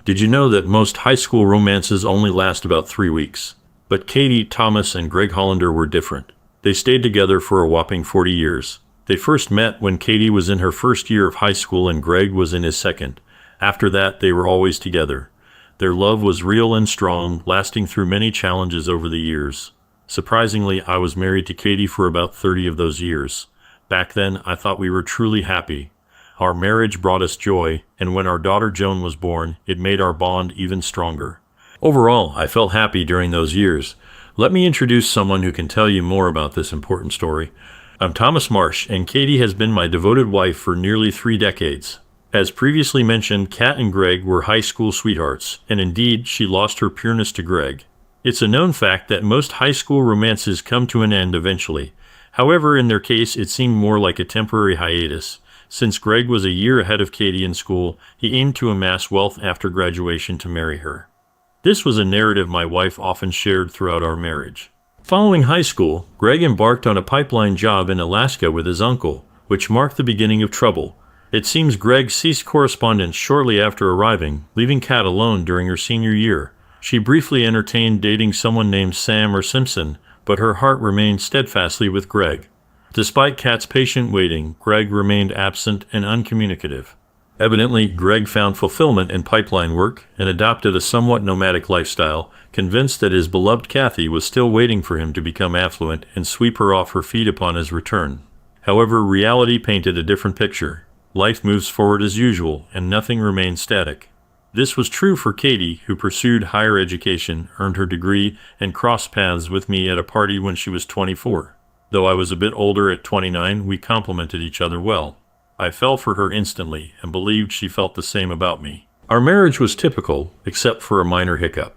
Did you know that most high school romances only last about 3 weeks? But Katie, Thomas, and Greg Hollander were different. They stayed together for a whopping 40 years. They first met when Katie was in her first year of high school and Greg was in his second. After that, they were always together. Their love was real and strong, lasting through many challenges over the years. Surprisingly, I was married to Katie for about 30 of those years. Back then, I thought we were truly happy. Our marriage brought us joy, and when our daughter Joan was born, it made our bond even stronger. Overall, I felt happy during those years. Let me introduce someone who can tell you more about this important story. I'm Thomas Marsh, and Katie has been my devoted wife for nearly 3 decades. As previously mentioned, Kat and Greg were high school sweethearts, and indeed, she lost her pureness to Greg. It's a known fact that most high school romances come to an end eventually. However, in their case, it seemed more like a temporary hiatus. Since Greg was a year ahead of Katie in school, he aimed to amass wealth after graduation to marry her. This was a narrative my wife often shared throughout our marriage. Following high school, Greg embarked on a pipeline job in Alaska with his uncle, which marked the beginning of trouble. It seems Greg ceased correspondence shortly after arriving, leaving Kat alone during her senior year. She briefly entertained dating someone named Sam or Simpson, but her heart remained steadfastly with Greg. Despite Kat's patient waiting, Greg remained absent and uncommunicative. Evidently, Greg found fulfillment in pipeline work and adopted a somewhat nomadic lifestyle, convinced that his beloved Kathy was still waiting for him to become affluent and sweep her off her feet upon his return. However, reality painted a different picture. Life moves forward as usual, and nothing remains static. This was true for Katie, who pursued higher education, earned her degree, and crossed paths with me at a party when she was 24. Though I was a bit older at 29, we complemented each other well. I fell for her instantly and believed she felt the same about me. Our marriage was typical, except for a minor hiccup.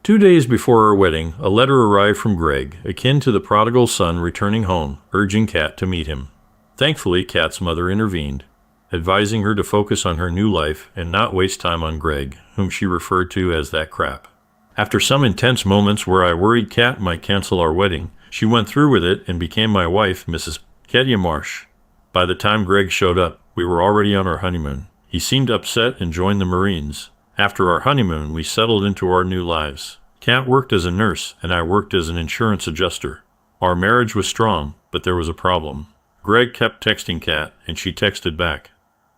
2 days before our wedding, a letter arrived from Greg, akin to the prodigal son returning home, urging Kat to meet him. Thankfully, Kat's mother intervened, advising her to focus on her new life and not waste time on Greg, whom she referred to as that crap. After some intense moments where I worried Kat might cancel our wedding, she went through with it and became my wife, Mrs. Katia Marsh. By the time Greg showed up, we were already on our honeymoon. He seemed upset and joined the Marines. After our honeymoon, we settled into our new lives. Kat worked as a nurse, and I worked as an insurance adjuster. Our marriage was strong, but there was a problem. Greg kept texting Kat, and she texted back.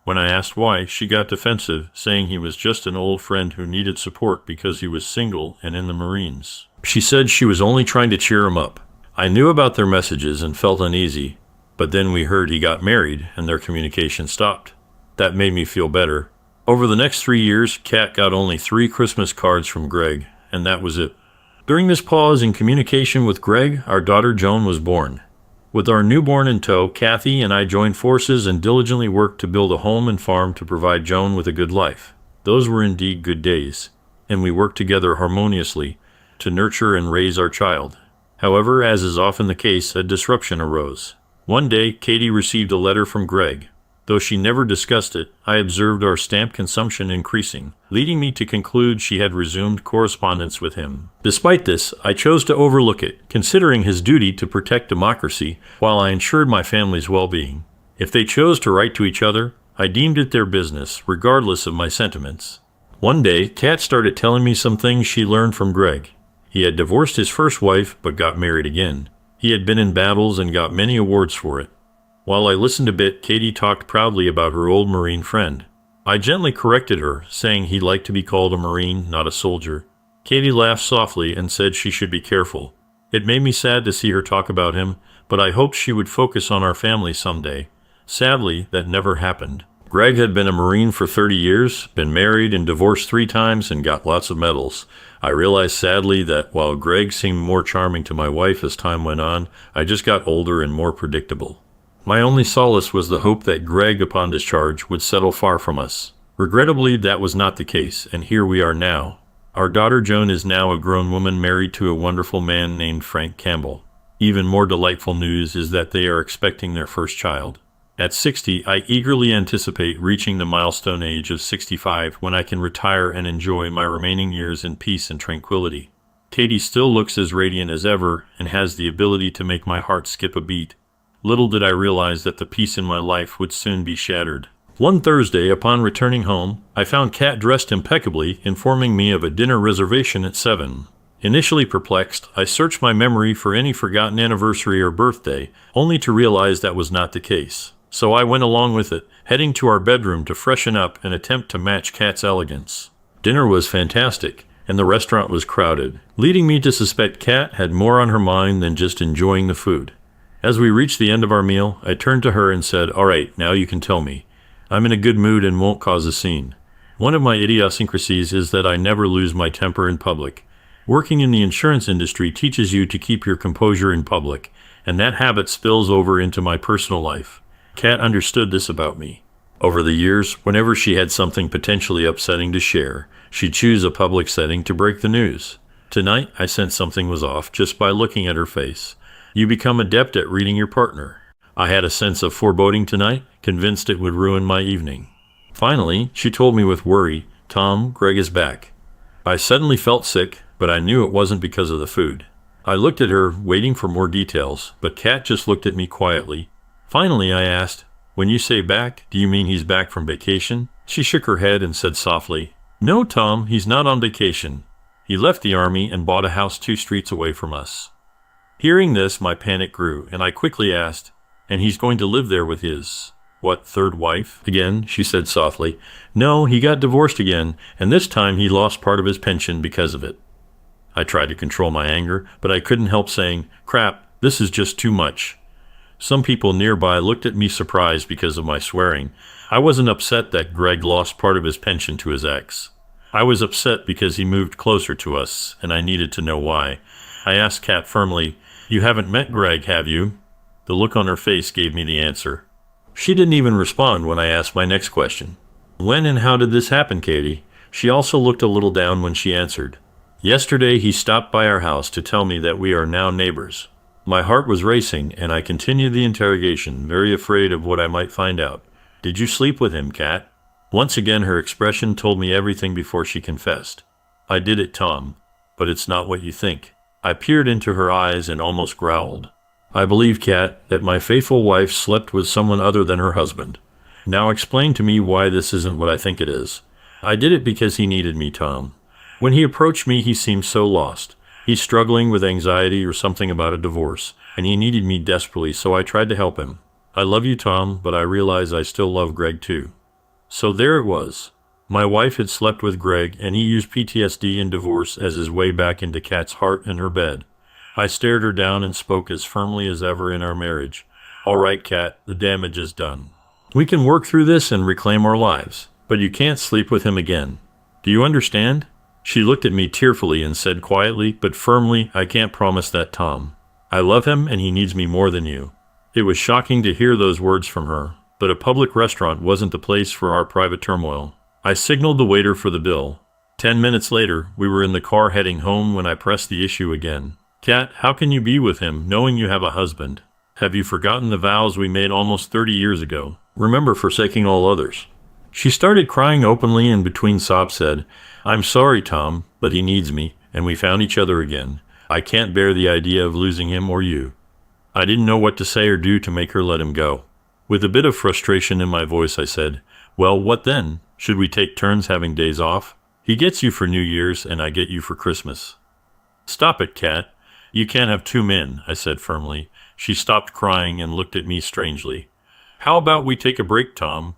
When I asked why, she got defensive, saying he was just an old friend who needed support because he was single and in the Marines. She said she was only trying to cheer him up. I knew about their messages and felt uneasy. But then we heard he got married and their communication stopped. That made me feel better. Over the next 3 years, Kat got only 3 Christmas cards from Greg, and that was it. During this pause in communication with Greg, our daughter Joan was born. With our newborn in tow, Kathy and I joined forces and diligently worked to build a home and farm to provide Joan with a good life. Those were indeed good days, and we worked together harmoniously to nurture and raise our child. However, as is often the case, a disruption arose. One day, Katie received a letter from Greg. Though she never discussed it, I observed our stamp consumption increasing, leading me to conclude she had resumed correspondence with him. Despite this, I chose to overlook it, considering his duty to protect democracy while I ensured my family's well-being. If they chose to write to each other, I deemed it their business, regardless of my sentiments. One day, Kat started telling me some things she learned from Greg. He had divorced his first wife, but got married again. He had been in battles and got many awards for it. While I listened a bit, Katie talked proudly about her old Marine friend. I gently corrected her, saying he liked to be called a Marine, not a soldier. Katie laughed softly and said she should be careful. It made me sad to see her talk about him, but I hoped she would focus on our family someday. Sadly, that never happened. Greg had been a Marine for 30 years, been married and divorced 3 times, and got lots of medals. I realized sadly that while Greg seemed more charming to my wife as time went on, I just got older and more predictable. My only solace was the hope that Greg, upon discharge, would settle far from us. Regrettably, that was not the case, and here we are now. Our daughter Joan is now a grown woman married to a wonderful man named Frank Campbell. Even more delightful news is that they are expecting their first child. At 60, I eagerly anticipate reaching the milestone age of 65 when I can retire and enjoy my remaining years in peace and tranquility. Katie still looks as radiant as ever and has the ability to make my heart skip a beat. Little did I realize that the peace in my life would soon be shattered. One Thursday, upon returning home, I found Kat dressed impeccably, informing me of a dinner reservation at 7. Initially perplexed, I searched my memory for any forgotten anniversary or birthday, only to realize that was not the case. So I went along with it, heading to our bedroom to freshen up and attempt to match Kat's elegance. Dinner was fantastic, and the restaurant was crowded, leading me to suspect Kat had more on her mind than just enjoying the food. As we reached the end of our meal, I turned to her and said, "All right, now you can tell me. I'm in a good mood and won't cause a scene." One of my idiosyncrasies is that I never lose my temper in public. Working in the insurance industry teaches you to keep your composure in public, and that habit spills over into my personal life. Kat understood this about me. Over the years, whenever she had something potentially upsetting to share, she'd choose a public setting to break the news. Tonight, I sensed something was off just by looking at her face. You become adept at reading your partner. I had a sense of foreboding tonight, convinced it would ruin my evening. Finally, she told me with worry, "Tom, Greg is back." I suddenly felt sick, but I knew it wasn't because of the food. I looked at her, waiting for more details, but Kat just looked at me quietly. Finally, I asked, "When you say back, do you mean he's back from vacation?" She shook her head and said softly, "No, Tom, he's not on vacation. He left the army and bought a house 2 streets away from us." Hearing this, my panic grew, and I quickly asked, "And he's going to live there with his, what, third wife?" "Again," she said softly. "No, he got divorced again, and this time he lost part of his pension because of it." I tried to control my anger, but I couldn't help saying, "Crap, this is just too much." Some people nearby looked at me surprised because of my swearing. I wasn't upset that Greg lost part of his pension to his ex. I was upset because he moved closer to us, and I needed to know why. I asked Kat firmly, "You haven't met Greg, have you?" The look on her face gave me the answer. She didn't even respond when I asked my next question. "When and how did this happen, Katie?" She also looked a little down when she answered. "Yesterday he stopped by our house to tell me that we are now neighbors." My heart was racing, and I continued the interrogation, very afraid of what I might find out. "Did you sleep with him, Kat?" Once again her expression told me everything before she confessed. "I did it, Tom, but it's not what you think." I peered into her eyes and almost growled. "I believe, Kat, that my faithful wife slept with someone other than her husband. Now explain to me why this isn't what I think it is." "I did it because he needed me, Tom. When he approached me, he seemed so lost. He's struggling with anxiety or something about a divorce, and he needed me desperately, so I tried to help him. I love you, Tom, but I realize I still love Greg too." So there it was. My wife had slept with Greg, and he used PTSD and divorce as his way back into Kat's heart and her bed. I stared her down and spoke as firmly as ever in our marriage. "All right, Kat, the damage is done. We can work through this and reclaim our lives, but you can't sleep with him again. Do you understand?" She looked at me tearfully and said quietly but firmly, "I can't promise that, Tom. I love him and he needs me more than you." It was shocking to hear those words from her, but a public restaurant wasn't the place for our private turmoil. I signaled the waiter for the bill. 10 minutes later, we were in the car heading home when I pressed the issue again. "Kat, how can you be with him knowing you have a husband? Have you forgotten the vows we made almost 30 years ago? Remember forsaking all others." She started crying openly and between sobs said, "I'm sorry, Tom, but he needs me, and we found each other again. I can't bear the idea of losing him or you." I didn't know what to say or do to make her let him go. With a bit of frustration in my voice, I said, "Well, what then? Should we take turns having days off? He gets you for New Year's, and I get you for Christmas." "Stop it, Kat. You can't have 2 men," I said firmly. She stopped crying and looked at me strangely. "How about we take a break, Tom?"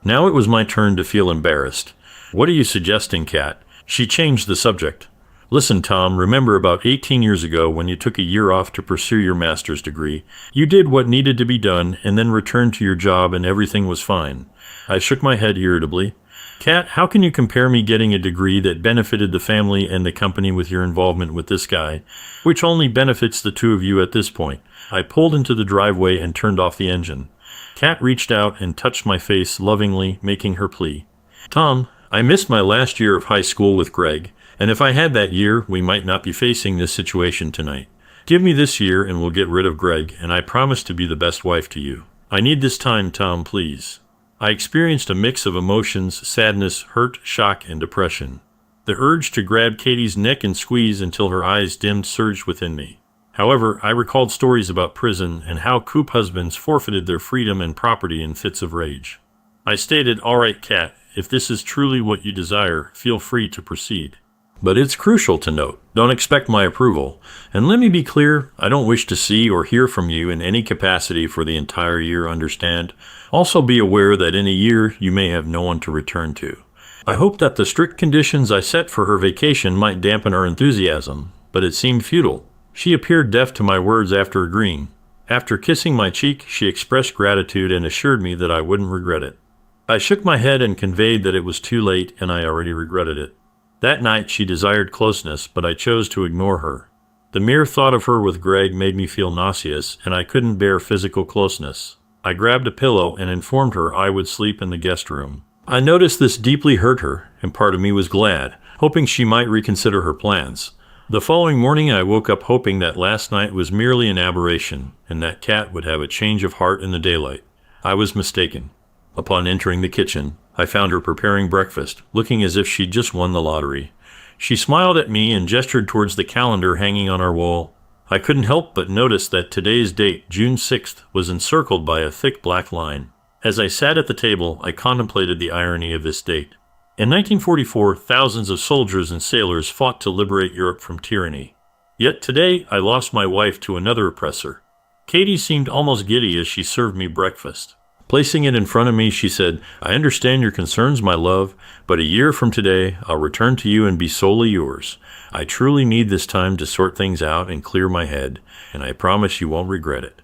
Now it was my turn to feel embarrassed. "What are you suggesting, Kat?" She changed the subject. "Listen, Tom, remember about 18 years ago when you took a year off to pursue your master's degree? You did what needed to be done and then returned to your job and everything was fine." I shook my head irritably. "Kat, how can you compare me getting a degree that benefited the family and the company with your involvement with this guy, which only benefits the 2 of you at this point?" I pulled into the driveway and turned off the engine. Kat reached out and touched my face lovingly, making her plea. "Tom, I missed my last year of high school with Greg, and if I had that year, we might not be facing this situation tonight. Give me this year and we'll get rid of Greg, and I promise to be the best wife to you. I need this time, Tom, please." I experienced a mix of emotions, sadness, hurt, shock, and depression. The urge to grab Katie's neck and squeeze until her eyes dimmed surged within me. However, I recalled stories about prison and how coup husbands forfeited their freedom and property in fits of rage. I stated, "All right, Kat, if this is truly what you desire, feel free to proceed. But it's crucial to note, don't expect my approval. And let me be clear, I don't wish to see or hear from you in any capacity for the entire year, understand? Also be aware that in a year you may have no one to return to." I hoped that the strict conditions I set for her vacation might dampen her enthusiasm, but it seemed futile. She appeared deaf to my words after agreeing. After kissing my cheek, she expressed gratitude and assured me that I wouldn't regret it. I shook my head and conveyed that it was too late and I already regretted it. That night she desired closeness, but I chose to ignore her. The mere thought of her with Greg made me feel nauseous, and I couldn't bear physical closeness. I grabbed a pillow and informed her I would sleep in the guest room. I noticed this deeply hurt her, and part of me was glad, hoping she might reconsider her plans. The following morning I woke up hoping that last night was merely an aberration, and that Kat would have a change of heart in the daylight. I was mistaken. Upon entering the kitchen, I found her preparing breakfast, looking as if she'd just won the lottery. She smiled at me and gestured towards the calendar hanging on our wall. I couldn't help but notice that today's date, June 6th, was encircled by a thick black line. As I sat at the table, I contemplated the irony of this date. In 1944, thousands of soldiers and sailors fought to liberate Europe from tyranny. Yet today, I lost my wife to another oppressor. Katie seemed almost giddy as she served me breakfast. Placing it in front of me, she said, "I understand your concerns, my love, but a year from today, I'll return to you and be solely yours. I truly need this time to sort things out and clear my head, and I promise you won't regret it."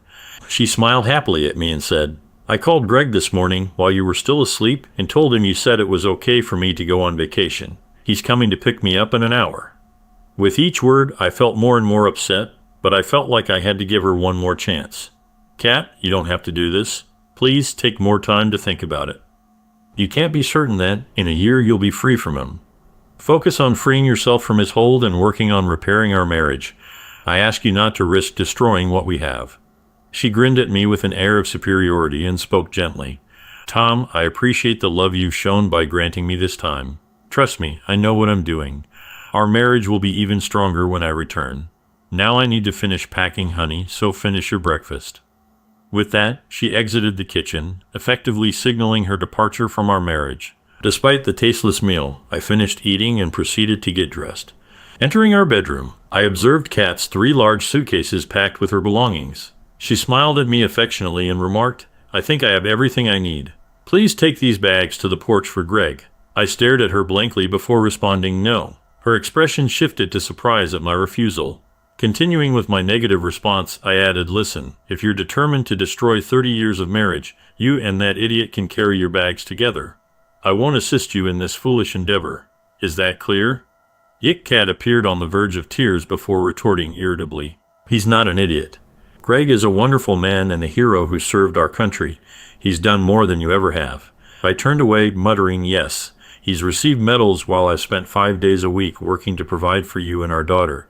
She smiled happily at me and said, "I called Greg this morning while you were still asleep and told him you said it was okay for me to go on vacation. He's coming to pick me up in an hour." With each word, I felt more and more upset, but I felt like I had to give her one more chance. "Kat, you don't have to do this. Please take more time to think about it. You can't be certain that, in a year, you'll be free from him. Focus on freeing yourself from his hold and working on repairing our marriage. I ask you not to risk destroying what we have." She grinned at me with an air of superiority and spoke gently. "Tom, I appreciate the love you've shown by granting me this time. Trust me, I know what I'm doing. Our marriage will be even stronger when I return. Now I need to finish packing, honey, so finish your breakfast." With that, she exited the kitchen, effectively signaling her departure from our marriage. Despite the tasteless meal, I finished eating and proceeded to get dressed. Entering our bedroom, I observed Kat's 3 large suitcases packed with her belongings. She smiled at me affectionately and remarked, "I think I have everything I need. Please take these bags to the porch for Greg." I stared at her blankly before responding no. Her expression shifted to surprise at my refusal. Continuing with my negative response, I added, "Listen, if you're determined to destroy 30 years of marriage, you and that idiot can carry your bags together. I won't assist you in this foolish endeavor. Is that clear?" Kat appeared on the verge of tears before retorting irritably, "He's not an idiot. Greg is a wonderful man and a hero who served our country. He's done more than you ever have." I turned away, muttering, "Yes, he's received medals while I've spent 5 days a week working to provide for you and our daughter.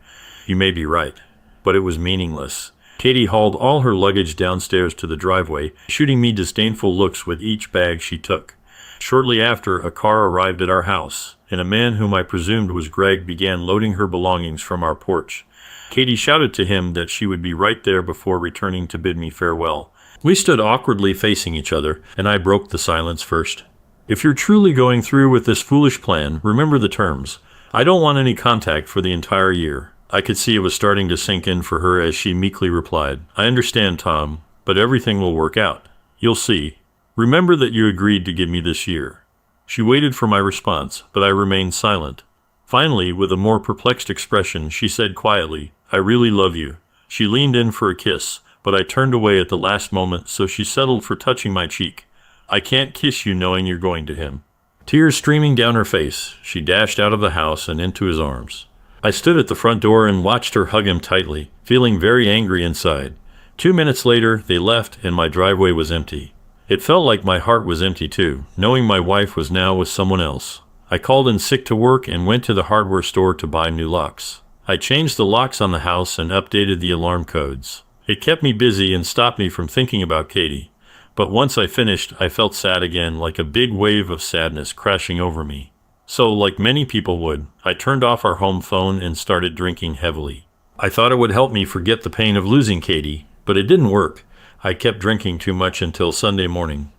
You may be right." But it was meaningless. Katie hauled all her luggage downstairs to the driveway, shooting me disdainful looks with each bag she took. Shortly after, a car arrived at our house, and a man whom I presumed was Greg began loading her belongings from our porch. Katie shouted to him that she would be right there before returning to bid me farewell. We stood awkwardly facing each other, and I broke the silence first. "If you're truly going through with this foolish plan, remember the terms. I don't want any contact for the entire year." I could see it was starting to sink in for her as she meekly replied, "I understand, Tom, but everything will work out. You'll see. Remember that you agreed to give me this year." She waited for my response, but I remained silent. Finally, with a more perplexed expression, she said quietly, "I really love you." She leaned in for a kiss, but I turned away at the last moment, so she settled for touching my cheek. "I can't kiss you knowing you're going to him." Tears streaming down her face, she dashed out of the house and into his arms. I stood at the front door and watched her hug him tightly, feeling very angry inside. 2 minutes later, they left and my driveway was empty. It felt like my heart was empty too, knowing my wife was now with someone else. I called in sick to work and went to the hardware store to buy new locks. I changed the locks on the house and updated the alarm codes. It kept me busy and stopped me from thinking about Katie. But once I finished, I felt sad again, like a big wave of sadness crashing over me. So, like many people would, I turned off our home phone and started drinking heavily. I thought it would help me forget the pain of losing Katie, but it didn't work. I kept drinking too much until Sunday morning.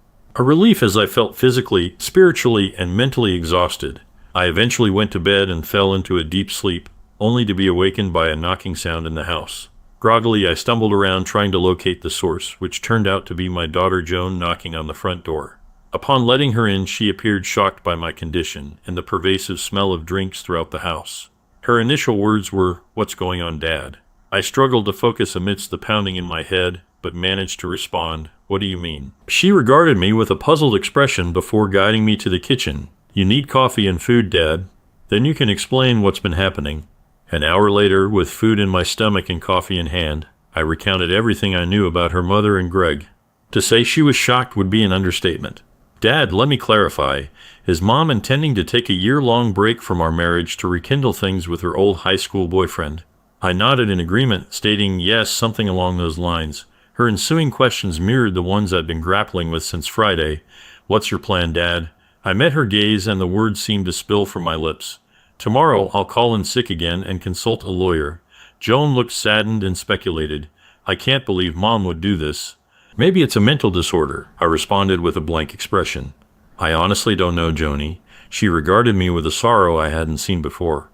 A relief as I felt physically, spiritually, and mentally exhausted. I eventually went to bed and fell into a deep sleep, only to be awakened by a knocking sound in the house. Groggily, I stumbled around trying to locate the source, which turned out to be my daughter Joan knocking on the front door. Upon letting her in, she appeared shocked by my condition and the pervasive smell of drinks throughout the house. Her initial words were, "What's going on, Dad?" I struggled to focus amidst the pounding in my head, but managed to respond, "What do you mean?" She regarded me with a puzzled expression before guiding me to the kitchen. "You need coffee and food, Dad. Then you can explain what's been happening." An hour later, with food in my stomach and coffee in hand, I recounted everything I knew about her mother and Greg. To say she was shocked would be an understatement. "Dad, let me clarify. Is Mom intending to take a year-long break from our marriage to rekindle things with her old high school boyfriend?" I nodded in agreement, stating yes, something along those lines. Her ensuing questions mirrored the ones I'd been grappling with since Friday. "What's your plan, Dad?" I met her gaze and the words seemed to spill from my lips. "Tomorrow I'll call in sick again and consult a lawyer." Joan looked saddened and speculated, "I can't believe Mom would do this." "Maybe it's a mental disorder," I responded with a blank expression. "I honestly don't know, Joni." She regarded me with a sorrow I hadn't seen before.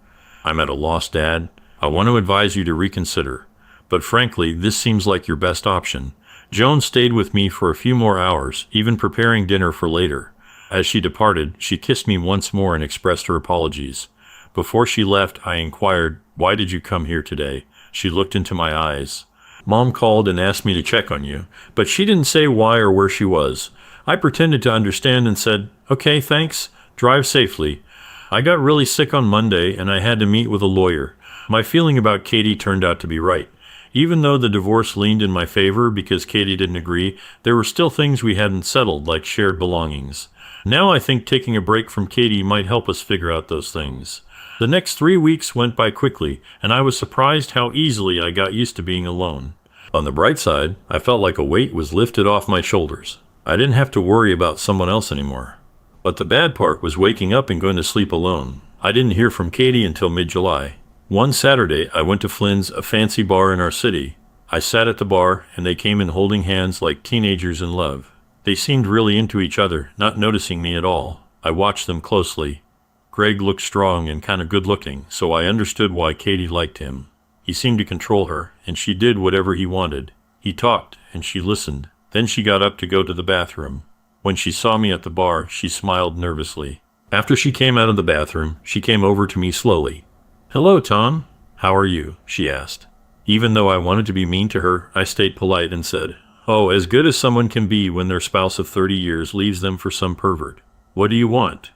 "I'm at a loss, Dad. I want to advise you to reconsider. But frankly, this seems like your best option." Joan stayed with me for a few more hours, even preparing dinner for later. As she departed, she kissed me once more and expressed her apologies. Before she left, I inquired, "Why did you come here today?" She looked into my eyes. "Mom called and asked me to check on you, but she didn't say why or where she was." I pretended to understand and said, "Okay, thanks. Drive safely." I got really sick on Monday and I had to meet with a lawyer. My feeling about Katie turned out to be right. Even though the divorce leaned in my favor because Katie didn't agree, there were still things we hadn't settled, like shared belongings. Now I think taking a break from Katie might help us figure out those things. The next 3 weeks went by quickly, and I was surprised how easily I got used to being alone. On the bright side, I felt like a weight was lifted off my shoulders. I didn't have to worry about someone else anymore. But the bad part was waking up and going to sleep alone. I didn't hear from Katie until mid-July. One Saturday, I went to Flynn's, a fancy bar in our city. I sat at the bar, and they came in holding hands like teenagers in love. They seemed really into each other, not noticing me at all. I watched them closely. Greg looked strong and kind of good-looking, so I understood why Katie liked him. He seemed to control her, and she did whatever he wanted. He talked, and she listened. Then she got up to go to the bathroom. When she saw me at the bar, she smiled nervously. After she came out of the bathroom, she came over to me slowly. "Hello, Tom. How are you?" she asked. Even though I wanted to be mean to her, I stayed polite and said, "Oh, as good as someone can be when their spouse of 30 years leaves them for some pervert. What do you want?"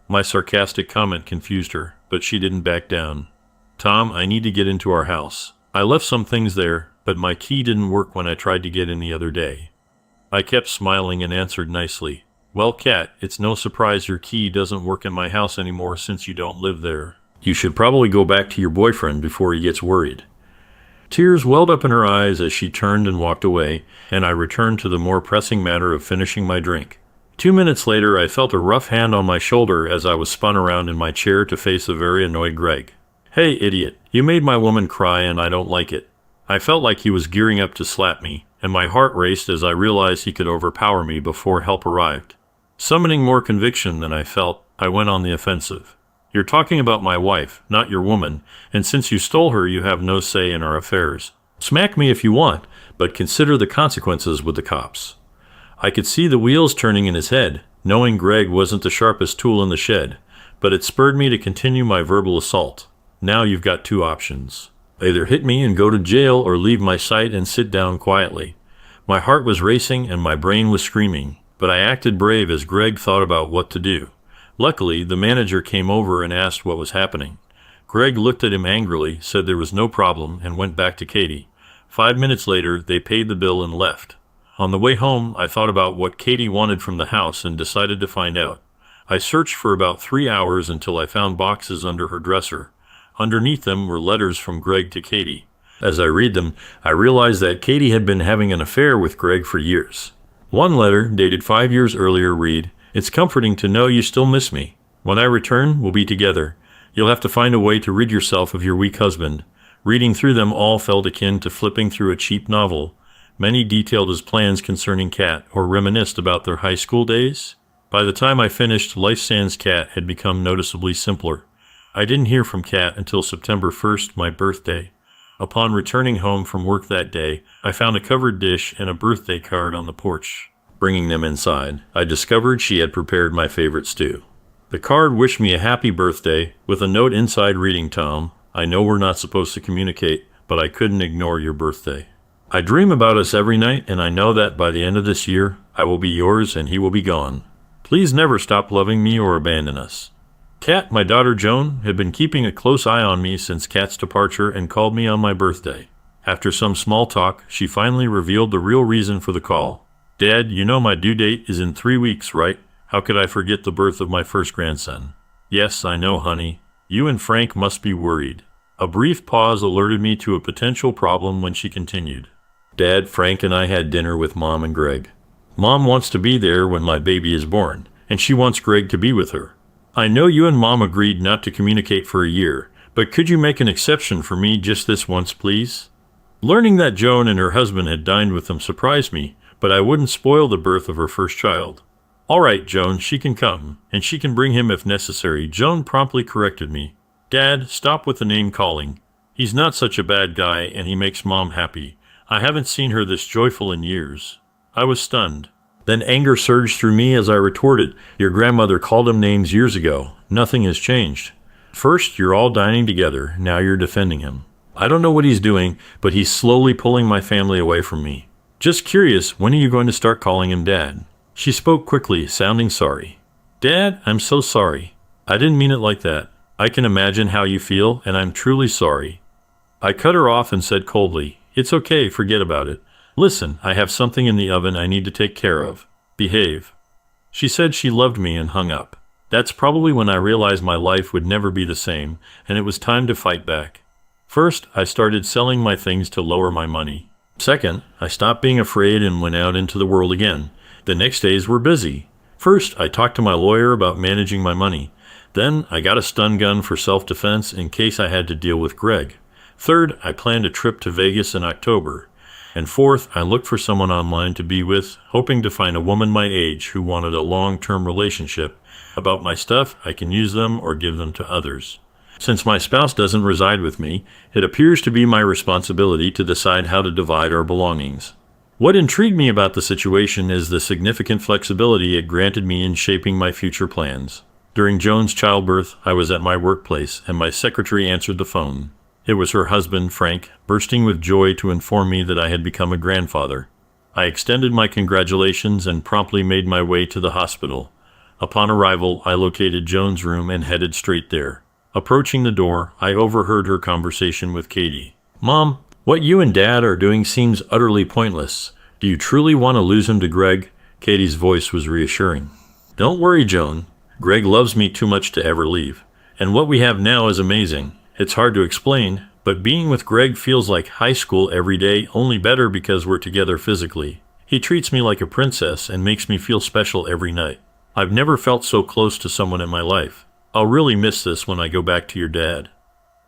My sarcastic comment confused her, but she didn't back down. "Tom, I need to get into our house. I left some things there, but my key didn't work when I tried to get in the other day." I kept smiling and answered nicely, "Well, Kat, it's no surprise your key doesn't work in my house anymore since you don't live there. You should probably go back to your boyfriend before he gets worried." Tears welled up in her eyes as she turned and walked away, and I returned to the more pressing matter of finishing my drink. 2 minutes later, I felt a rough hand on my shoulder as I was spun around in my chair to face a very annoyed Greg. "Hey, idiot, you made my woman cry and I don't like it." I felt like he was gearing up to slap me, and my heart raced as I realized he could overpower me before help arrived. Summoning more conviction than I felt, I went on the offensive. "You're talking about my wife, not your woman, and since you stole her, you have no say in our affairs. Smack me if you want, but consider the consequences with the cops." I could see the wheels turning in his head, knowing Greg wasn't the sharpest tool in the shed, but it spurred me to continue my verbal assault. "Now you've got 2 options. Either hit me and go to jail or leave my sight and sit down quietly." My heart was racing and my brain was screaming, but I acted brave as Greg thought about what to do. Luckily, the manager came over and asked what was happening. Greg looked at him angrily, said there was no problem, and went back to Katie. 5 minutes later, they paid the bill and left. On the way home, I thought about what Katie wanted from the house and decided to find out. I searched for about 3 hours until I found boxes under her dresser. Underneath them were letters from Greg to Katie. As I read them, I realized that Katie had been having an affair with Greg for years. One letter, dated 5 years earlier, read, "It's comforting to know you still miss me. When I return, we'll be together. You'll have to find a way to rid yourself of your weak husband." Reading through them all felt akin to flipping through a cheap novel. Many detailed his plans concerning Kat or reminisced about their high school days. By the time I finished, Life sans Kat had become noticeably simpler. I didn't hear from Kat until September 1st, my birthday. Upon returning home from work that day, I found a covered dish and a birthday card on the porch. Bringing them inside, I discovered she had prepared my favorite stew. The card wished me a happy birthday, with a note inside reading, "Tom, I know we're not supposed to communicate, but I couldn't ignore your birthday. I dream about us every night, and I know that by the end of this year, I will be yours and he will be gone. Please never stop loving me or abandon us." Kat, my daughter Joan, had been keeping a close eye on me since Kat's departure and called me on my birthday. After some small talk, she finally revealed the real reason for the call. "Dad, you know my due date is in 3 weeks, right? How could I forget the birth of my first grandson?" "Yes, I know, honey. You and Frank must be worried." A brief pause alerted me to a potential problem when she continued. "Dad, Frank and I had dinner with Mom and Greg. Mom wants to be there when my baby is born, and she wants Greg to be with her. I know you and Mom agreed not to communicate for a year, but could you make an exception for me just this once, please?" Learning that Joan and her husband had dined with them surprised me, but I wouldn't spoil the birth of her first child. "All right, Joan, she can come, and she can bring him if necessary," Joan promptly corrected me. "Dad, stop with the name calling. He's not such a bad guy, and he makes Mom happy. I haven't seen her this joyful in years." I was stunned. Then anger surged through me as I retorted, "Your grandmother called him names years ago. Nothing has changed. First, you're all dining together. Now you're defending him. I don't know what he's doing, but he's slowly pulling my family away from me. Just curious, when are you going to start calling him Dad?" She spoke quickly, sounding sorry. "Dad, I'm so sorry. I didn't mean it like that. I can imagine how you feel, and I'm truly sorry." I cut her off and said coldly, "It's okay, forget about it. Listen, I have something in the oven I need to take care of. Behave." She said she loved me and hung up. That's probably when I realized my life would never be the same, and it was time to fight back. First, I started selling my things to lower my money. Second, I stopped being afraid and went out into the world again. The next days were busy. First, I talked to my lawyer about managing my money. Then, I got a stun gun for self-defense in case I had to deal with Greg. Third, I planned a trip to Vegas in October. And fourth, I looked for someone online to be with, hoping to find a woman my age who wanted a long-term relationship. About my stuff, I can use them or give them to others. Since my spouse doesn't reside with me, it appears to be my responsibility to decide how to divide our belongings. What intrigued me about the situation is the significant flexibility it granted me in shaping my future plans. During Joan's childbirth, I was at my workplace, and my secretary answered the phone. It was her husband, Frank, bursting with joy to inform me that I had become a grandfather. I extended my congratulations and promptly made my way to the hospital. Upon arrival, I located Joan's room and headed straight there. Approaching the door, I overheard her conversation with Katie. "Mom, what you and Dad are doing seems utterly pointless. Do you truly want to lose him to Greg?" Katie's voice was reassuring. "Don't worry, Joan. Greg loves me too much to ever leave. And what we have now is amazing. It's hard to explain, but being with Greg feels like high school every day, only better because we're together physically. He treats me like a princess and makes me feel special every night. I've never felt so close to someone in my life. I'll really miss this when I go back to your dad."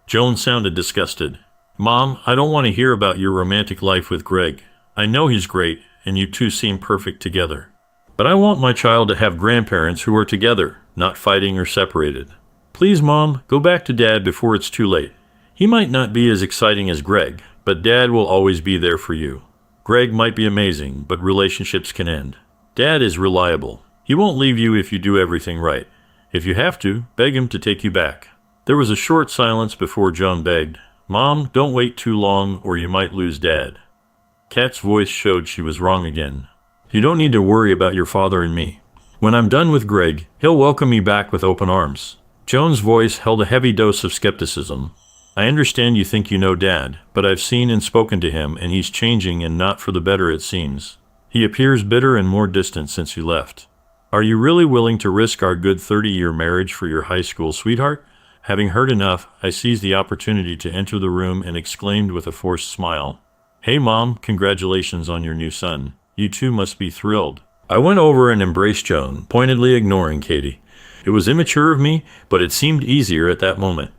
Joan sounded disgusted. "Mom, I don't want to hear about your romantic life with Greg. I know he's great, and you two seem perfect together. But I want my child to have grandparents who are together, not fighting or separated. Please, Mom, go back to Dad before it's too late. He might not be as exciting as Greg, but Dad will always be there for you. Greg might be amazing, but relationships can end. Dad is reliable. He won't leave you if you do everything right. If you have to, beg him to take you back." There was a short silence before Joan begged, "Mom, don't wait too long or you might lose Dad." Kat's voice showed she was wrong again. "You don't need to worry about your father and me. When I'm done with Greg, he'll welcome me back with open arms." Joan's voice held a heavy dose of skepticism. "I understand you think you know Dad, but I've seen and spoken to him, and he's changing and not for the better, it seems. He appears bitter and more distant since you left. Are you really willing to risk our good 30-year marriage for your high school sweetheart?" Having heard enough, I seized the opportunity to enter the room and exclaimed with a forced smile, "Hey Mom, congratulations on your new son. You two must be thrilled." I went over and embraced Joan, pointedly ignoring Katie. It was immature of me, but it seemed easier at that moment.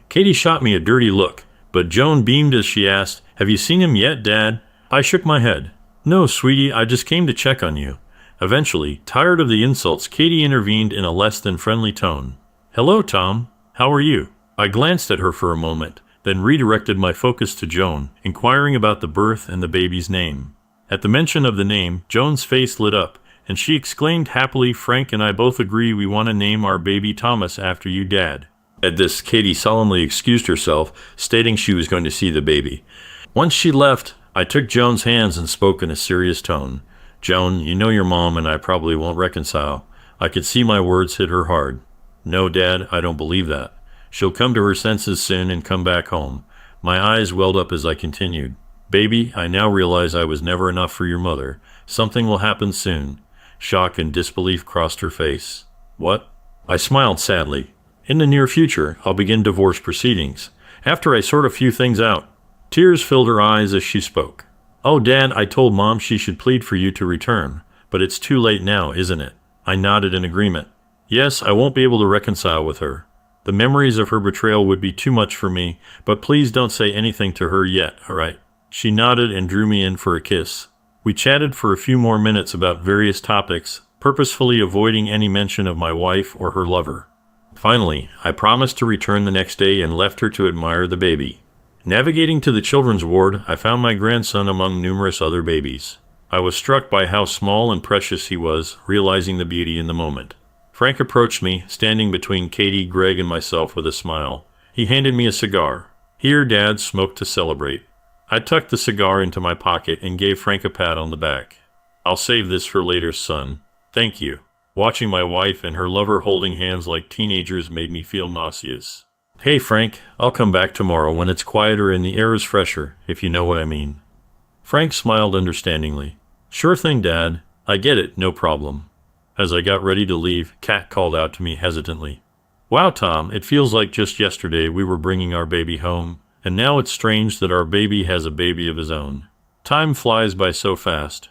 Katie shot me a dirty look, but Joan beamed as she asked, "Have you seen him yet, Dad?" I shook my head. No, sweetie, I just came to check on you. Eventually, tired of the insults, Katie intervened in a less than friendly tone. Hello, Tom. How are you? I glanced at her for a moment, then redirected my focus to Joan, inquiring about the birth and the baby's name. At the mention of the name, Joan's face lit up, and she exclaimed happily, Frank and I both agree we want to name our baby Thomas after you, Dad. At this, Katie solemnly excused herself, stating she was going to see the baby. Once she left, I took Joan's hands and spoke in a serious tone. Joan, you know your mom and I probably won't reconcile. I could see my words hit her hard. No, Dad, I don't believe that. She'll come to her senses soon and come back home. My eyes welled up as I continued. Baby, I now realize I was never enough for your mother. Something will happen soon. Shock and disbelief crossed her face. What? I smiled sadly. In the near future, I'll begin divorce proceedings, after I sort a few things out. Tears filled her eyes as she spoke. Oh, Dad, I told Mom she should plead for you to return, but it's too late now, isn't it? I nodded in agreement. Yes, I won't be able to reconcile with her. The memories of her betrayal would be too much for me, but please don't say anything to her yet, all right? She nodded and drew me in for a kiss. We chatted for a few more minutes about various topics, purposefully avoiding any mention of my wife or her lover. Finally, I promised to return the next day and left her to admire the baby. Navigating to the children's ward, I found my grandson among numerous other babies. I was struck by how small and precious he was, realizing the beauty in the moment. Frank approached me, standing between Katie, Greg, and myself with a smile. He handed me a cigar. Here, Dad, smoke to celebrate. I tucked the cigar into my pocket and gave Frank a pat on the back. I'll save this for later, son. Thank you. Watching my wife and her lover holding hands like teenagers made me feel nauseous. Hey, Frank, I'll come back tomorrow when it's quieter and the air is fresher, if you know what I mean. Frank smiled understandingly. Sure thing, Dad. I get it, no problem. As I got ready to leave, Kat called out to me hesitantly. Wow, Tom, it feels like just yesterday we were bringing our baby home, and now it's strange that our baby has a baby of his own. Time flies by so fast.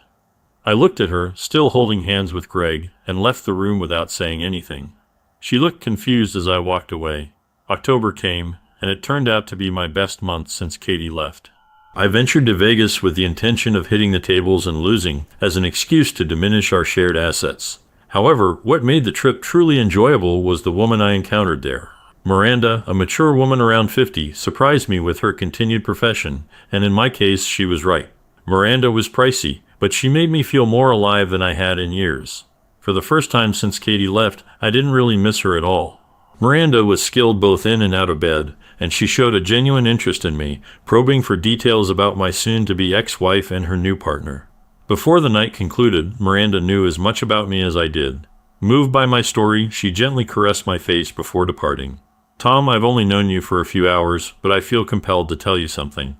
I looked at her, still holding hands with Greg, and left the room without saying anything. She looked confused as I walked away. October came, and it turned out to be my best month since Katie left. I ventured to Vegas with the intention of hitting the tables and losing as an excuse to diminish our shared assets. However, what made the trip truly enjoyable was the woman I encountered there. Miranda, a mature woman around 50, surprised me with her continued profession, and in my case, she was right. Miranda was pricey, but she made me feel more alive than I had in years. For the first time since Katie left, I didn't really miss her at all. Miranda was skilled both in and out of bed, and she showed a genuine interest in me, probing for details about my soon-to-be ex-wife and her new partner. Before the night concluded, Miranda knew as much about me as I did. Moved by my story, she gently caressed my face before departing. Tom, I've only known you for a few hours, but I feel compelled to tell you something.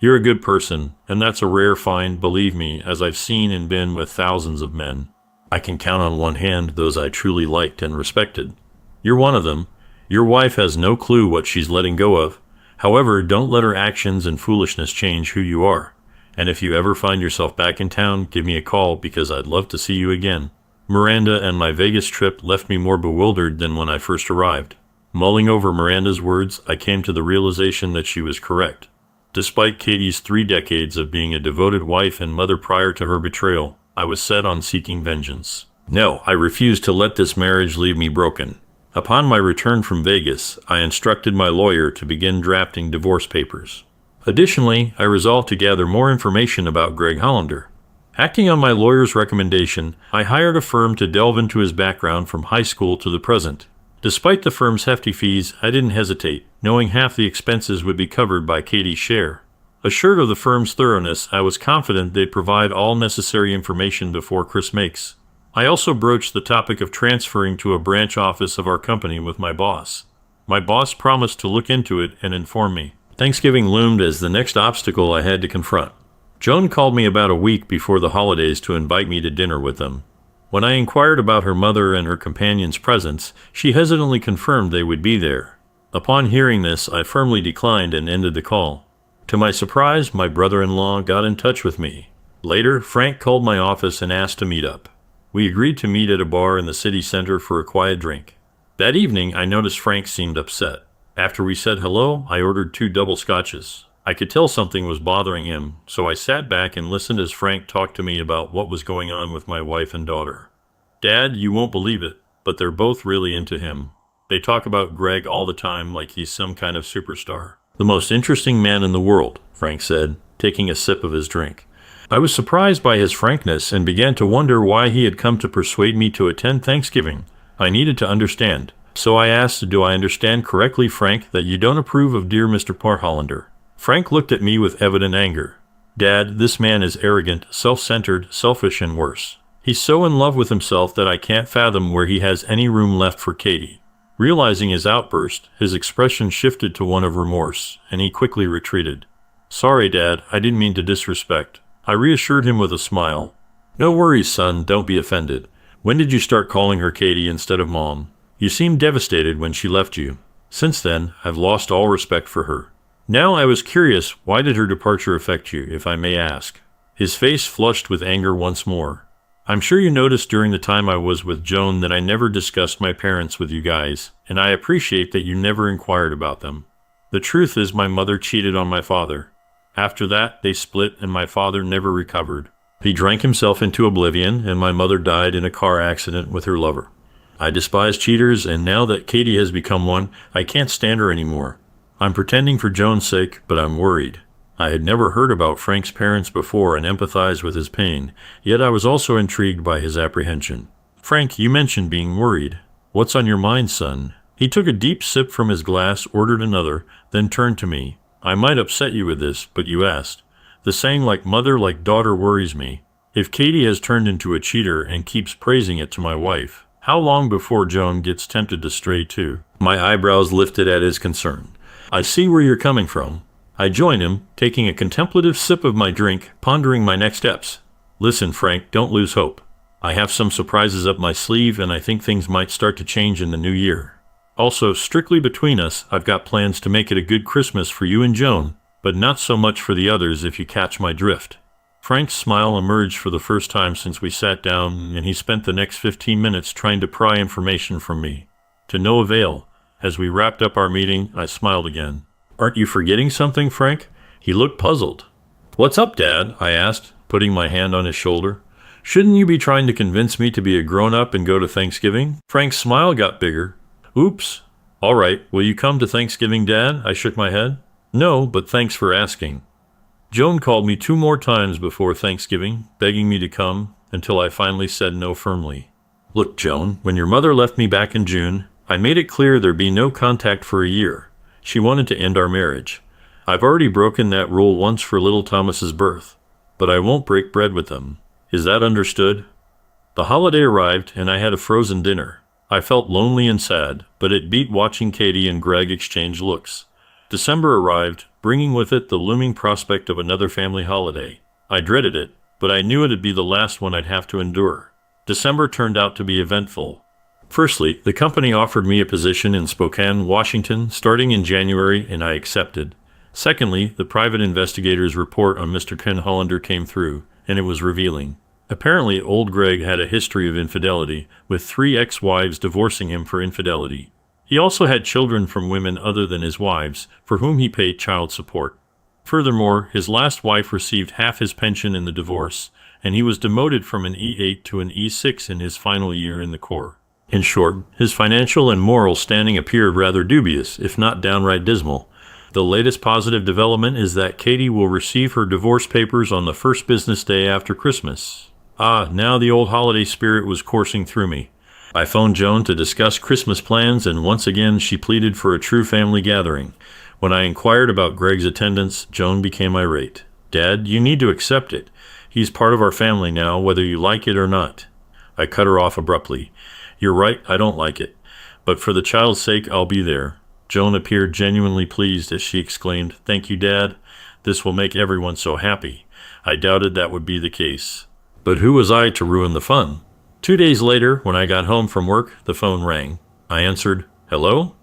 You're a good person, and that's a rare find, believe me, as I've seen and been with thousands of men. I can count on one hand those I truly liked and respected. You're one of them. Your wife has no clue what she's letting go of. However, don't let her actions and foolishness change who you are. And if you ever find yourself back in town, give me a call because I'd love to see you again. Miranda and my Vegas trip left me more bewildered than when I first arrived. Mulling over Miranda's words, I came to the realization that she was correct. Despite Katie's 3 decades of being a devoted wife and mother prior to her betrayal, I was set on seeking vengeance. No, I refused to let this marriage leave me broken. Upon my return from Vegas, I instructed my lawyer to begin drafting divorce papers. Additionally, I resolved to gather more information about Greg Hollander. Acting on my lawyer's recommendation, I hired a firm to delve into his background from high school to the present. Despite the firm's hefty fees, I didn't hesitate, knowing half the expenses would be covered by Katie's share. Assured of the firm's thoroughness, I was confident they'd provide all necessary information before Chris makes. I also broached the topic of transferring to a branch office of our company with my boss. My boss promised to look into it and inform me. Thanksgiving loomed as the next obstacle I had to confront. Joan called me about a week before the holidays to invite me to dinner with them. When I inquired about her mother and her companion's presence, she hesitantly confirmed they would be there. Upon hearing this, I firmly declined and ended the call. To my surprise, my brother-in-law got in touch with me. Later, Frank called my office and asked to meet up. We agreed to meet at a bar in the city center for a quiet drink. That evening, I noticed Frank seemed upset. After we said hello, I ordered 2 double scotches. I could tell something was bothering him, so I sat back and listened as Frank talked to me about what was going on with my wife and daughter. Dad, you won't believe it, but they're both really into him. They talk about Greg all the time like he's some kind of superstar. The most interesting man in the world, Frank said, taking a sip of his drink. I was surprised by his frankness and began to wonder why he had come to persuade me to attend Thanksgiving. I needed to understand. So I asked, do I understand correctly, Frank, that you don't approve of dear Mr. Parhollander? Frank looked at me with evident anger. Dad, this man is arrogant, self-centered, selfish, and worse. He's so in love with himself that I can't fathom where he has any room left for Katie. Realizing his outburst, his expression shifted to one of remorse, and he quickly retreated. Sorry, Dad, I didn't mean to disrespect. I reassured him with a smile. No worries, son, don't be offended. When did you start calling her Katie instead of Mom? You seemed devastated when she left you. Since then, I've lost all respect for her. Now I was curious, why did her departure affect you, if I may ask? His face flushed with anger once more. I'm sure you noticed during the time I was with Joan that I never discussed my parents with you guys, and I appreciate that you never inquired about them. The truth is my mother cheated on my father. After that, they split and my father never recovered. He drank himself into oblivion and my mother died in a car accident with her lover. I despise cheaters, and now that Katie has become one, I can't stand her anymore. I'm pretending for Joan's sake, but I'm worried. I had never heard about Frank's parents before and empathized with his pain, yet I was also intrigued by his apprehension. Frank, you mentioned being worried. What's on your mind, son? He took a deep sip from his glass, ordered another, then turned to me. I might upset you with this, but you asked. The saying like mother, like daughter worries me. If Katie has turned into a cheater and keeps praising it to my wife, how long before Joan gets tempted to stray too? My eyebrows lifted at his concern. I see where you're coming from. I join him, taking a contemplative sip of my drink, pondering my next steps. Listen, Frank, don't lose hope. I have some surprises up my sleeve, and I think things might start to change in the new year. Also, strictly between us, I've got plans to make it a good Christmas for you and Joan, but not so much for the others if you catch my drift. Frank's smile emerged for the first time since we sat down, and he spent the next 15 minutes trying to pry information from me. To no avail. As we wrapped up our meeting, I smiled again. Aren't you forgetting something, Frank? He looked puzzled. What's up, Dad? I asked, putting my hand on his shoulder. Shouldn't you be trying to convince me to be a grown-up and go to Thanksgiving? Frank's smile got bigger. Oops. All right, will you come to Thanksgiving, Dad? I shook my head. No, but thanks for asking. Joan called me 2 more times before Thanksgiving, begging me to come, until I finally said no firmly. Look, Joan, when your mother left me back in June, I made it clear there'd be no contact for a year. She wanted to end our marriage. I've already broken that rule once for little Thomas's birth, but I won't break bread with them. Is that understood? The holiday arrived, and I had a frozen dinner. I felt lonely and sad, but it beat watching Katie and Greg exchange looks. December arrived, bringing with it the looming prospect of another family holiday. I dreaded it, but I knew it'd be the last one I'd have to endure. December turned out to be eventful. Firstly, the company offered me a position in Spokane, Washington, starting in January, and I accepted. Secondly, the private investigator's report on Mr. Ken Hollander came through, and it was revealing. Apparently, old Greg had a history of infidelity, with 3 ex-wives divorcing him for infidelity. He also had children from women other than his wives, for whom he paid child support. Furthermore, his last wife received half his pension in the divorce, and he was demoted from an E8 to an E6 in his final year in the Corps. In short, his financial and moral standing appeared rather dubious, if not downright dismal. The latest positive development is that Katie will receive her divorce papers on the first business day after Christmas. Now the old holiday spirit was coursing through me. I phoned Joan to discuss Christmas plans, and once again she pleaded for a true family gathering. When I inquired about Greg's attendance, Joan became irate. Dad, you need to accept it. He's part of our family now, whether you like it or not. I cut her off abruptly. You're right, I don't like it. But for the child's sake, I'll be there. Joan appeared genuinely pleased as she exclaimed, Thank you, Dad. This will make everyone so happy. I doubted that would be the case. But who was I to ruin the fun? 2 days later, when I got home from work, the phone rang. I answered, Hello?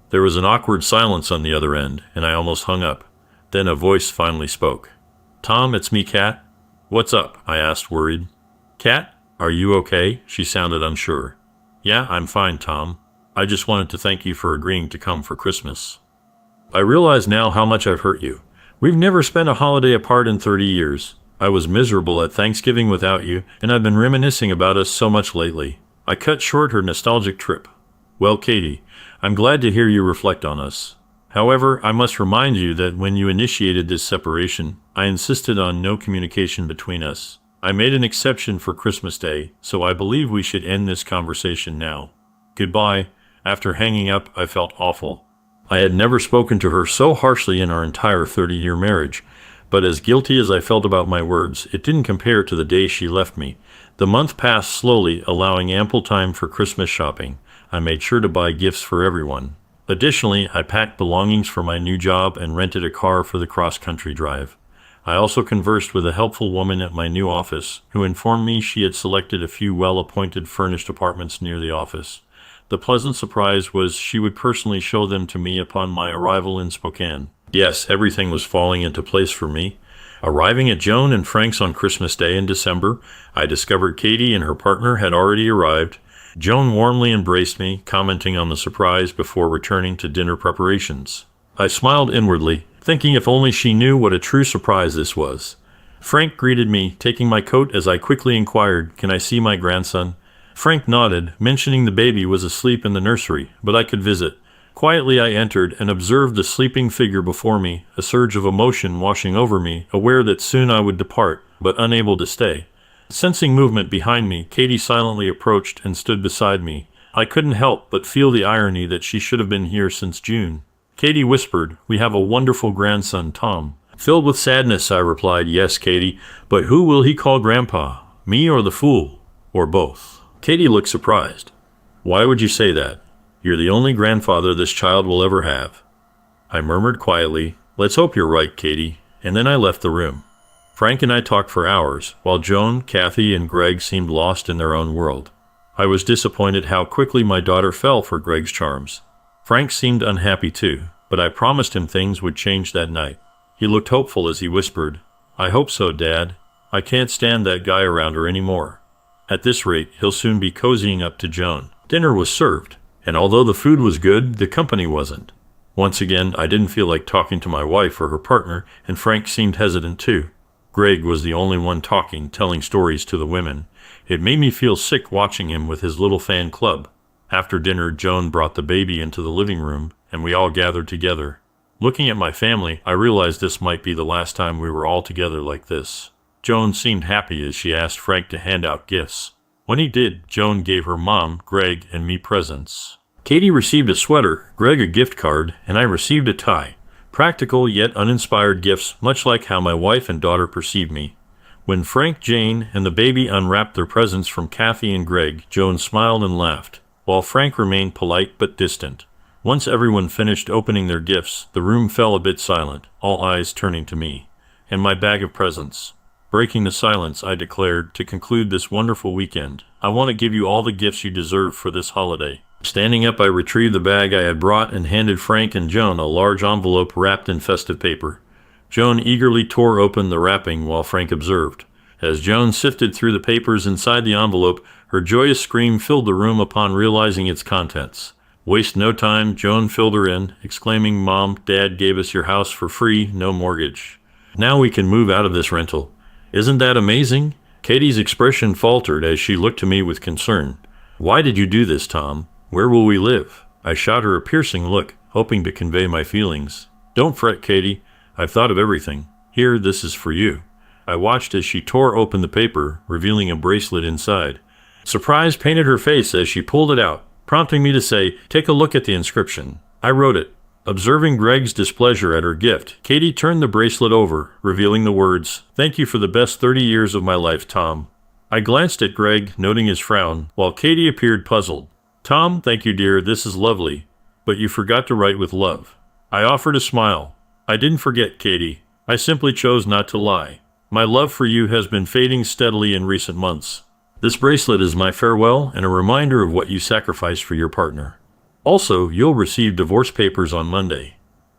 There was an awkward silence on the other end, and I almost hung up. Then a voice finally spoke. Tom, it's me, Kat. What's up? I asked, worried. Kat, are you okay? She sounded unsure. Yeah, I'm fine, Tom. I just wanted to thank you for agreeing to come for Christmas. I realize now how much I've hurt you. We've never spent a holiday apart in 30 years. I was miserable at Thanksgiving without you, and I've been reminiscing about us so much lately. I cut short her nostalgic trip. Well, Katie, I'm glad to hear you reflect on us. However, I must remind you that when you initiated this separation, I insisted on no communication between us. I made an exception for Christmas Day, so I believe we should end this conversation now. Goodbye. After hanging up, I felt awful. I had never spoken to her so harshly in our entire 30-year marriage, but as guilty as I felt about my words, it didn't compare to the day she left me. The month passed slowly, allowing ample time for Christmas shopping. I made sure to buy gifts for everyone. Additionally, I packed belongings for my new job and rented a car for the cross-country drive. I also conversed with a helpful woman at my new office, who informed me she had selected a few well-appointed furnished apartments near the office. The pleasant surprise was she would personally show them to me upon my arrival in Spokane. Yes, everything was falling into place for me. Arriving at Joan and Frank's on Christmas Day in December, I discovered Katie and her partner had already arrived. Joan warmly embraced me, commenting on the surprise before returning to dinner preparations. I smiled inwardly, thinking if only she knew what a true surprise this was. Frank greeted me, taking my coat as I quickly inquired, "Can I see my grandson?" Frank nodded, mentioning the baby was asleep in the nursery, but I could visit. Quietly I entered and observed the sleeping figure before me, a surge of emotion washing over me, aware that soon I would depart, but unable to stay. Sensing movement behind me, Katie silently approached and stood beside me. I couldn't help but feel the irony that she should have been here since June. Katie whispered, "We have a wonderful grandson, Tom." Filled with sadness, I replied, "Yes, Katie, but who will he call Grandpa? Me or the fool? Or both?" Katie looked surprised. "Why would you say that? You're the only grandfather this child will ever have." I murmured quietly, "Let's hope you're right, Katie," and then I left the room. Frank and I talked for hours, while Joan, Kathy, and Greg seemed lost in their own world. I was disappointed how quickly my daughter fell for Greg's charms. Frank seemed unhappy too, but I promised him things would change that night. He looked hopeful as he whispered, "I hope so, Dad. I can't stand that guy around her anymore. At this rate, he'll soon be cozying up to Joan." Dinner was served, and although the food was good, the company wasn't. Once again, I didn't feel like talking to my wife or her partner, and Frank seemed hesitant too. Greg was the only one talking, telling stories to the women. It made me feel sick watching him with his little fan club. After dinner, Joan brought the baby into the living room, and we all gathered together. Looking at my family, I realized this might be the last time we were all together like this. Joan seemed happy as she asked Frank to hand out gifts. When he did, Joan gave her mom, Greg, and me presents. Katie received a sweater, Greg a gift card, and I received a tie. Practical yet uninspired gifts, much like how my wife and daughter perceived me. When Frank, Jane, and the baby unwrapped their presents from Kathy and Greg, Joan smiled and laughed, while Frank remained polite but distant. Once everyone finished opening their gifts, the room fell a bit silent, all eyes turning to me and my bag of presents. Breaking the silence, I declared, "To conclude this wonderful weekend, I want to give you all the gifts you deserve for this holiday." Standing up, I retrieved the bag I had brought and handed Frank and Joan a large envelope wrapped in festive paper. Joan eagerly tore open the wrapping while Frank observed. As Joan sifted through the papers inside the envelope, her joyous scream filled the room upon realizing its contents. Waste no time, Joan filled her in, exclaiming, "Mom, Dad gave us your house for free, no mortgage. Now we can move out of this rental. Isn't that amazing?" Katie's expression faltered as she looked to me with concern. "Why did you do this, Tom? Where will we live?" I shot her a piercing look, hoping to convey my feelings. "Don't fret, Katie. I've thought of everything. Here, this is for you." I watched as she tore open the paper, revealing a bracelet inside. Surprise painted her face as she pulled it out, prompting me to say, "Take a look at the inscription." I wrote it. Observing Greg's displeasure at her gift, Katie turned the bracelet over, revealing the words, "Thank you for the best 30 years of my life, Tom." I glanced at Greg, noting his frown, while Katie appeared puzzled. "Tom, thank you, dear, this is lovely, but you forgot to write with love." I offered a smile. "I didn't forget, Katie. I simply chose not to lie. My love for you has been fading steadily in recent months. This bracelet is my farewell and a reminder of what you sacrificed for your partner. Also, you'll receive divorce papers on Monday."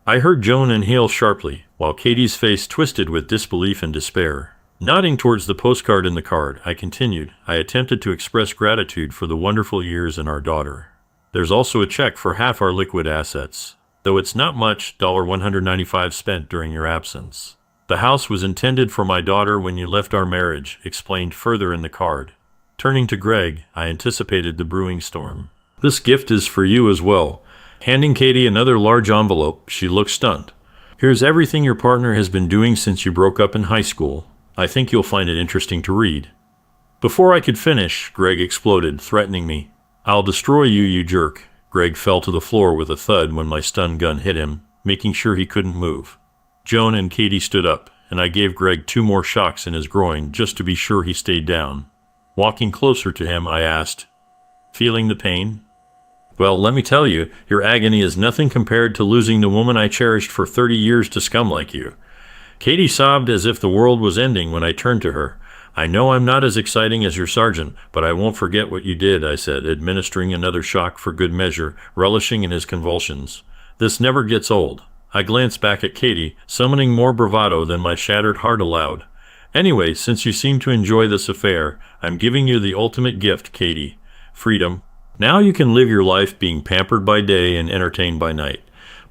I heard Joan inhale sharply, while Katie's face twisted with disbelief and despair. Nodding towards the postcard in the card, I continued. I attempted to express gratitude for the wonderful years and our daughter. There's also a check for half our liquid assets. though it's not much, $195 spent during your absence. The house was intended for my daughter when you left our marriage, explained further in the card. Turning to Greg, I anticipated the brewing storm. This gift is for you as well. Handing Katie another large envelope, she looked stunned. Here's everything your partner has been doing since you broke up in high school. I think you'll find it interesting to read. Before I could finish, Greg exploded, threatening me. I'll destroy you, you jerk. Greg fell to the floor with a thud when my stun gun hit him, making sure he couldn't move. Joan and Katie stood up, and I gave Greg 2 more shocks in his groin just to be sure he stayed down. Walking closer to him, I asked, "Feeling the pain?" "Well, let me tell you, your agony is nothing compared to losing the woman I cherished for 30 years to scum like you." Katie sobbed as if the world was ending when I turned to her. "I know I'm not as exciting as your sergeant, but I won't forget what you did," I said, administering another shock for good measure, relishing in his convulsions. "This never gets old." I glanced back at Katie, summoning more bravado than my shattered heart allowed. "Anyway, since you seem to enjoy this affair, I'm giving you the ultimate gift, Katie. Freedom. Now you can live your life being pampered by day and entertained by night.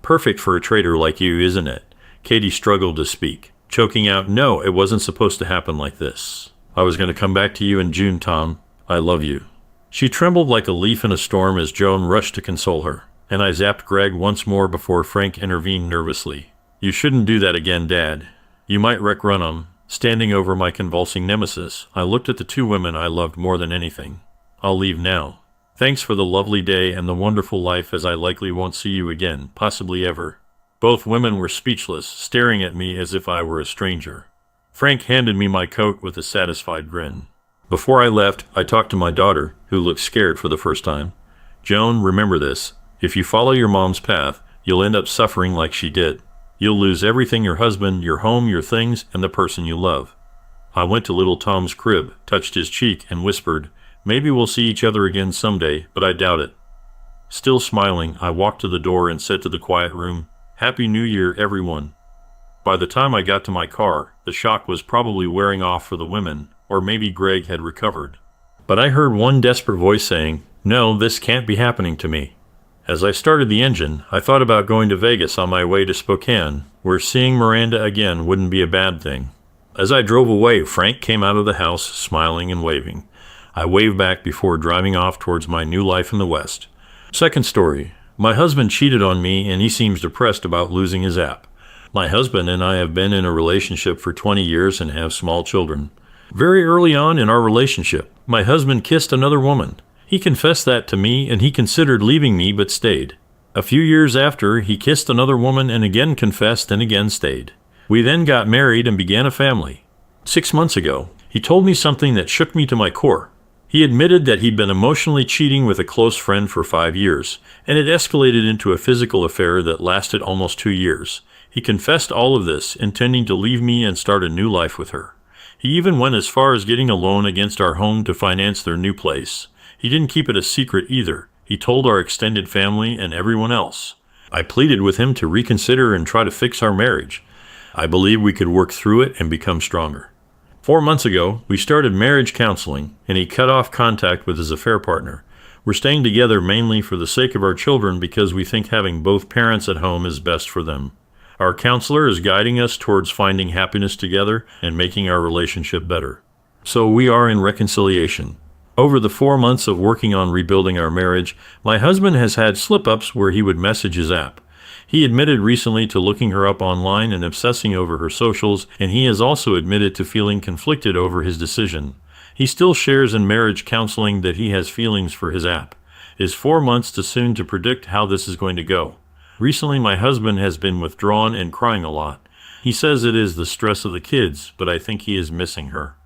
Perfect for a traitor like you, isn't it?" Katie struggled to speak, choking out, "No, it wasn't supposed to happen like this. I was going to come back to you in June, Tom. I love you." She trembled like a leaf in a storm as Joan rushed to console her, and I zapped Greg once more before Frank intervened nervously. "You shouldn't do that again, Dad. You might wreck Runham." Standing over my convulsing nemesis, I looked at the 2 women I loved more than anything. "I'll leave now. Thanks for the lovely day and the wonderful life, as I likely won't see you again, possibly ever." Both women were speechless, staring at me as if I were a stranger. Frank handed me my coat with a satisfied grin. Before I left, I talked to my daughter, who looked scared for the first time. "Joan, remember this. If you follow your mom's path, you'll end up suffering like she did. You'll lose everything: your husband, your home, your things, and the person you love." I went to little Tom's crib, touched his cheek, and whispered, "Maybe we'll see each other again someday, but I doubt it." Still smiling, I walked to the door and said to the quiet room, "Happy New Year, everyone." By the time I got to my car, the shock was probably wearing off for the women, or maybe Greg had recovered. But I heard one desperate voice saying, "No, this can't be happening to me." As I started the engine, I thought about going to Vegas on my way to Spokane, where seeing Miranda again wouldn't be a bad thing. As I drove away, Frank came out of the house, smiling and waving. I waved back before driving off towards my new life in the West. Second story. My husband cheated on me, and he seems depressed about losing his app. My husband and I have been in a relationship for 20 years and have small children. Very early on in our relationship, my husband kissed another woman. He confessed that to me, and he considered leaving me but stayed. A few years after, he kissed another woman and again confessed and again stayed. We then got married and began a family. 6 months ago, he told me something that shook me to my core. He admitted that he'd been emotionally cheating with a close friend for 5 years, and it escalated into a physical affair that lasted almost 2 years. He confessed all of this, intending to leave me and start a new life with her. He even went as far as getting a loan against our home to finance their new place. He didn't keep it a secret either. He told our extended family and everyone else. I pleaded with him to reconsider and try to fix our marriage. I believed we could work through it and become stronger. 4 months ago, we started marriage counseling, and he cut off contact with his affair partner. We're staying together mainly for the sake of our children because we think having both parents at home is best for them. Our counselor is guiding us towards finding happiness together and making our relationship better. So we are in reconciliation. Over the 4 months of working on rebuilding our marriage, my husband has had slip-ups where he would message his app. He admitted recently to looking her up online and obsessing over her socials, and he has also admitted to feeling conflicted over his decision. He still shares in marriage counseling that he has feelings for his app. It is 4 months too soon to predict how this is going to go. Recently, my husband has been withdrawn and crying a lot. He says it is the stress of the kids, but I think he is missing her.